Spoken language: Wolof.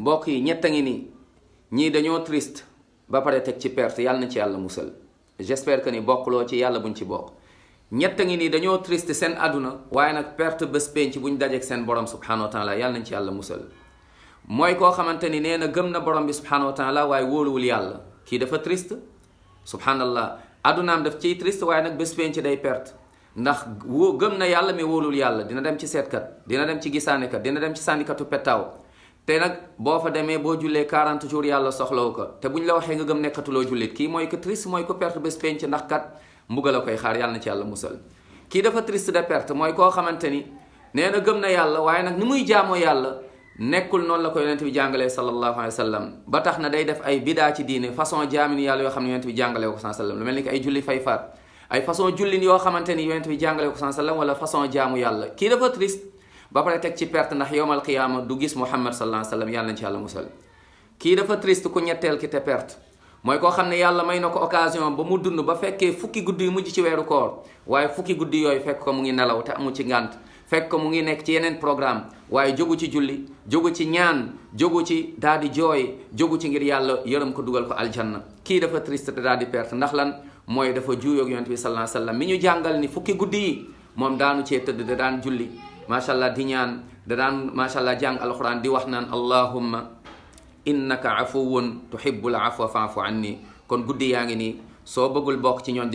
mbokk yi ñett a ngi nii ñii dañoo triste ba pare teg ci perte, yàlla na ci yàlla musal. j'espère que ni bokkuloo ci, yàlla buñ ci bokk. ñett a ngi nii dañoo triste seen àdduna waaye nag perte bés penc buñ dajeek seen borom subhanahu wa taala, yàlla nañ ci yàlla musal. mooy koo xamante ni nee na gëm na borom bi subhanahu wa taala waaye wóoluwul yàlla, kii dafa triste. subhanallah, àddunaam daf ciy triste waaye nag bés penc day perte. ndax gëm na yàlla mais wóolul yàlla, dina dem ci seetkat, dina dem ci gisaanekat, dina dem ci sànnikatu pettaaw. te nag boo fa demee boo jullee 40 jours yàlla soxlawu ko, te buñ la waxee nga gëm nekkatuloo jullit. kii mooy ko triste, mooy ko perte bés penc, ndax kat mbugal a koy xaar, yàlla na ci yàlla musal. kii dafa triste de perte mooy koo xamante ni nee na gëm na yàlla waaye nag ni muy jaamoo yàlla nekkul noonu la ko yonent bi jàngalee sallallahu alayhi wa sallam, ba tax na day def ay bidaa ci diine, façon jaamin yàlla yoo xam ne yonent bi jàngalee ko sallallahu alayhi wa sallam, lu mel ni ki ay julli fay faat, ay façon jullin yoo xamante ni yonent bi jàngalee ko sallallahu alayhi wa sallam, wala façon jaamu yàlla. kii dafa triste ba pare teg ci perte, ndax yowmal qiyaama du gis Muhammad sallallahu alayhi wa sallam, yàlla nañ ci yàlla musal. kii dafa triste ku ñetteel ki te perte mooy koo xam ne yàlla may na ko occasion ba mu dund ba fekkee fukki guddi yu mujj ci weeru koor, waaye fukki guddi yooyu fekk ko mu ngi nelaw te amu ci ngànt, fekk ko mu ngi nekk ci yeneen programme, waaye jógu ci julli, jógu ci ñaan, jógu ci daal di jooy, jógu ci ngir yàlla yërëm ko dugal ko aljanna. kii dafa triste te daal di perte, ndax lan? mooy dafa juuyoog yonent bi sallallahu alayhi wa sallam mi ñu jàngal ni fukki guddi yi moom daanu cee tëdd, da daan julli macha allah di ñaan, da daan macha allah jàng alquran di wax naan allahumma innaka afuwun tuhibbul afwa fa'fu anni. kon guddi yaa ngi nii, soo bëggul bokk ci ñoon